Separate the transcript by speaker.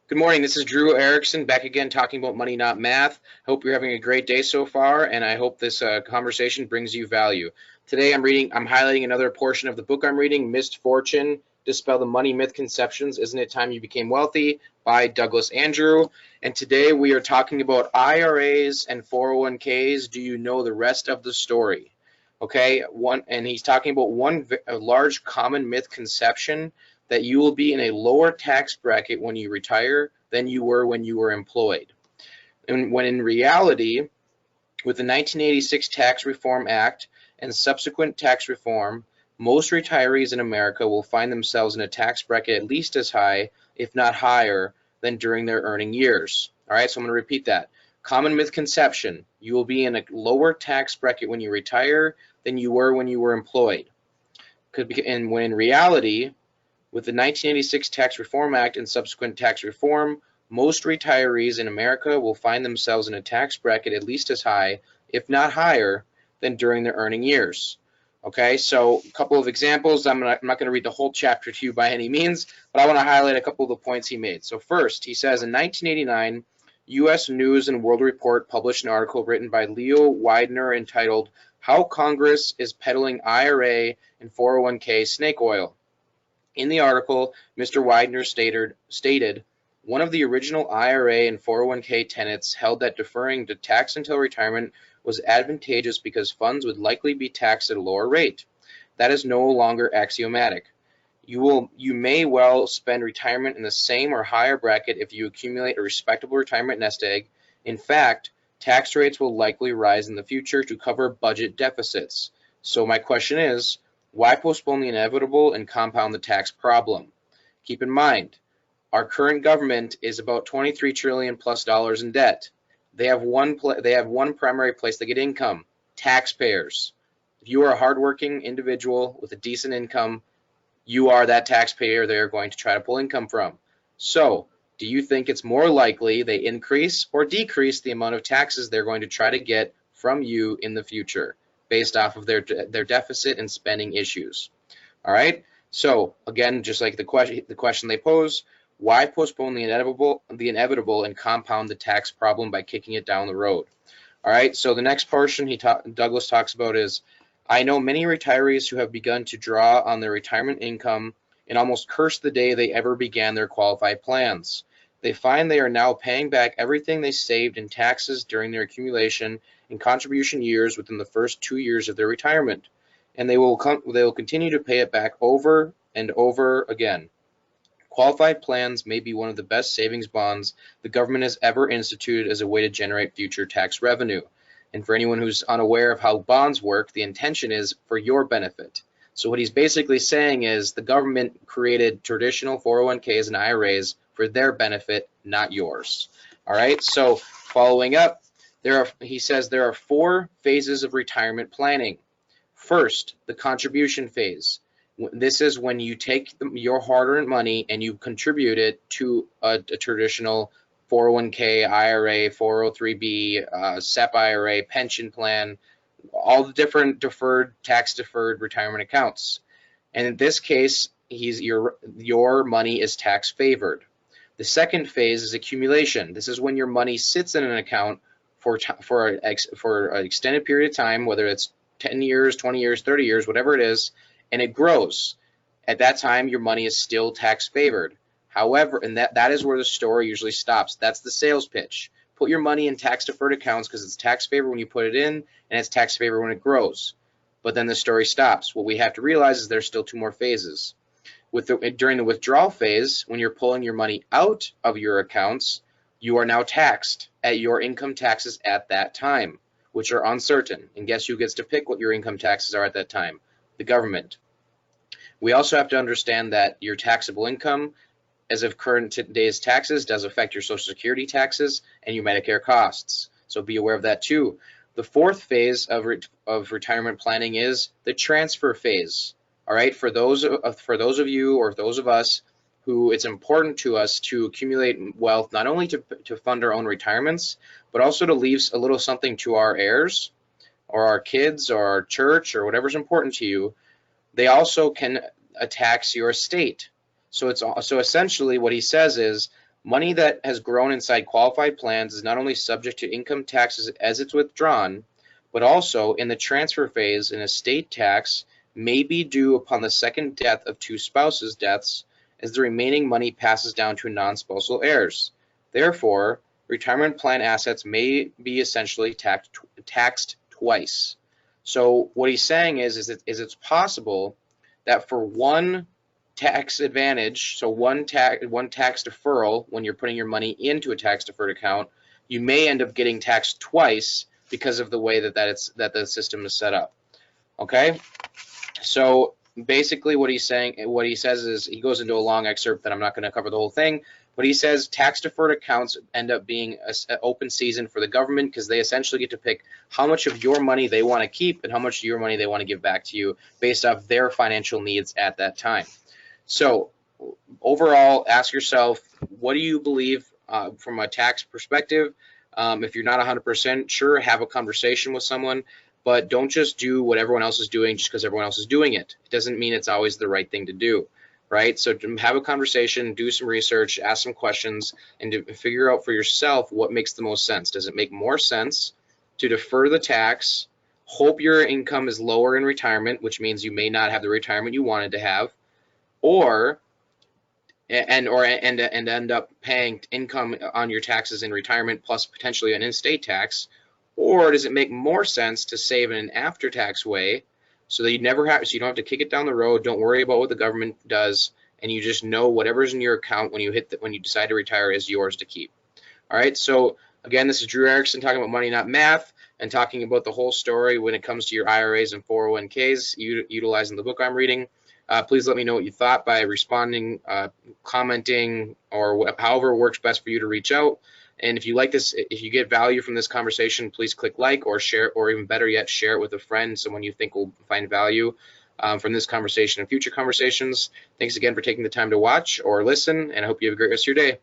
Speaker 1: Good morning. This is Drew Erickson back again talking about money, not math. Hope you're having a great day so far, and I hope this conversation brings you value. Today I'm highlighting another portion of the book I'm reading, Missed Fortune, Dispel the Money Myth Conceptions, Isn't It Time You Became Wealthy by Douglas Andrew. And today we are talking about IRAs and 401ks. Do you know the rest of the story? Okay, and he's talking about a large common myth conception that you will be in a lower tax bracket when you retire than you were when you were employed. And when in reality, with the 1986 Tax Reform Act and subsequent tax reform, most retirees in America will find themselves in a tax bracket at least as high, if not higher, than during their earning years. All right, so I'm going to repeat that. Common misconception, you will be in a lower tax bracket when you retire than you were when you were employed. And when in reality, with the 1986 Tax Reform Act and subsequent tax reform, most retirees in America will find themselves in a tax bracket at least as high, if not higher, than during their earning years. Okay, so a couple of examples. I'm not going to read the whole chapter to you by any means, but I want to highlight a couple of the points he made. So first, he says in 1989, U.S. News and World Report published an article written by Leo Widener entitled, How Congress is Peddling IRA and 401k Snake Oil. In the article, Mr. Widener stated, one of the original IRA and 401k tenets held that deferring the tax until retirement was advantageous because funds would likely be taxed at a lower rate. That is no longer axiomatic. You may well spend retirement in the same or higher bracket if you accumulate a respectable retirement nest egg. In fact, tax rates will likely rise in the future to cover budget deficits. So my question is, why postpone the inevitable and compound the tax problem? Keep in mind, our current government is about $23 trillion plus in debt. They have one primary place to get income: taxpayers. If you are a hardworking individual with a decent income, you are that taxpayer they are going to try to pull income from. So, do you think it's more likely they increase or decrease the amount of taxes they're going to try to get from you in the future, based off of their deficit and spending issues? All right. So again, just like the question they pose, why postpone the inevitable and compound the tax problem by kicking it down the road? All right. So the next portion Douglas talks about is, I know many retirees who have begun to draw on their retirement income and almost curse the day they ever began their qualified plans. They find they are now paying back everything they saved in taxes during their accumulation and contribution years within the first 2 years of their retirement, and they will continue to pay it back over and over again. Qualified plans may be one of the best savings bonds the government has ever instituted as a way to generate future tax revenue. And for anyone who's unaware of how bonds work, the intention is for your benefit. So what he's basically saying is the government created traditional 401ks and IRAs for their benefit, not yours. All right, so following up, he says there are 4 phases of retirement planning. First, the contribution phase. This is when you take your hard-earned money and you contribute it to a traditional 401k, IRA, 403b, SEP IRA, pension plan, all the different tax-deferred retirement accounts. And in this case, your money is tax favored. The second phase is accumulation. This is when your money sits in an account for an extended period of time, whether it's 10 years, 20 years, 30 years, whatever it is, and it grows. At that time, your money is still tax favored. However, and that is where the story usually stops. That's the sales pitch. Put your money in tax deferred accounts because it's tax favored when you put it in, and it's tax favored when it grows. But then the story stops. What we have to realize is there's still 2 more phases. During the withdrawal phase, when you're pulling your money out of your accounts, you are now taxed at your income taxes at that time, which are uncertain. And guess who gets to pick what your income taxes are at that time? The government. We also have to understand that your taxable income, as of current today's taxes, does affect your Social Security taxes and your Medicare costs. So be aware of that too. The 4th phase of retirement planning is the transfer phase. All right, for those of you or those of us who it's important to us to accumulate wealth, not only to fund our own retirements, but also to leave a little something to our heirs or our kids or our church or whatever's important to you. They also can tax your estate. So essentially what he says is Money that has grown inside qualified plans is not only subject to income taxes as it's withdrawn, but also in the transfer phase, an estate tax may be due upon the second death of two spouses' deaths, as the remaining money passes down to non-spousal heirs. Therefore, retirement plan assets may be essentially taxed twice. So what he's saying is it's possible that for one tax advantage, so one tax deferral, when you're putting your money into a tax deferred account, you may end up getting taxed twice because of the way that the system is set up. Okay, so basically what he says is, he goes into a long excerpt that I'm not going to cover the whole thing, but he says tax deferred accounts end up being an open season for the government, because they essentially get to pick how much of your money they want to keep and how much of your money they want to give back to you based off their financial needs at that time. So overall, ask yourself, what do you believe from a tax perspective? If you're not 100% sure, have a conversation with someone, but don't just do what everyone else is doing just because everyone else is doing it. It doesn't mean it's always the right thing to do, right? So have a conversation, do some research, ask some questions, and to figure out for yourself what makes the most sense. Does it make more sense to defer the tax, hope your income is lower in retirement, which means you may not have the retirement you wanted to have, or end up paying income on your taxes in retirement plus potentially an in-state tax? Or does it make more sense to save in an after-tax way so that you don't have to kick it down the road, don't worry about what the government does, and you just know whatever's in your account when you decide to retire is yours to keep? All right, so again, this is Drew Erickson talking about money, not math, and talking about the whole story when it comes to your IRAs and 401ks, utilizing the book I'm reading. Please let me know what you thought by responding, commenting, or however works best for you to reach out. And if you like this, if you get value from this conversation, please click like or share, or even better yet, share it with a friend, someone you think will find value from this conversation and future conversations. Thanks again for taking the time to watch or listen, and I hope you have a great rest of your day.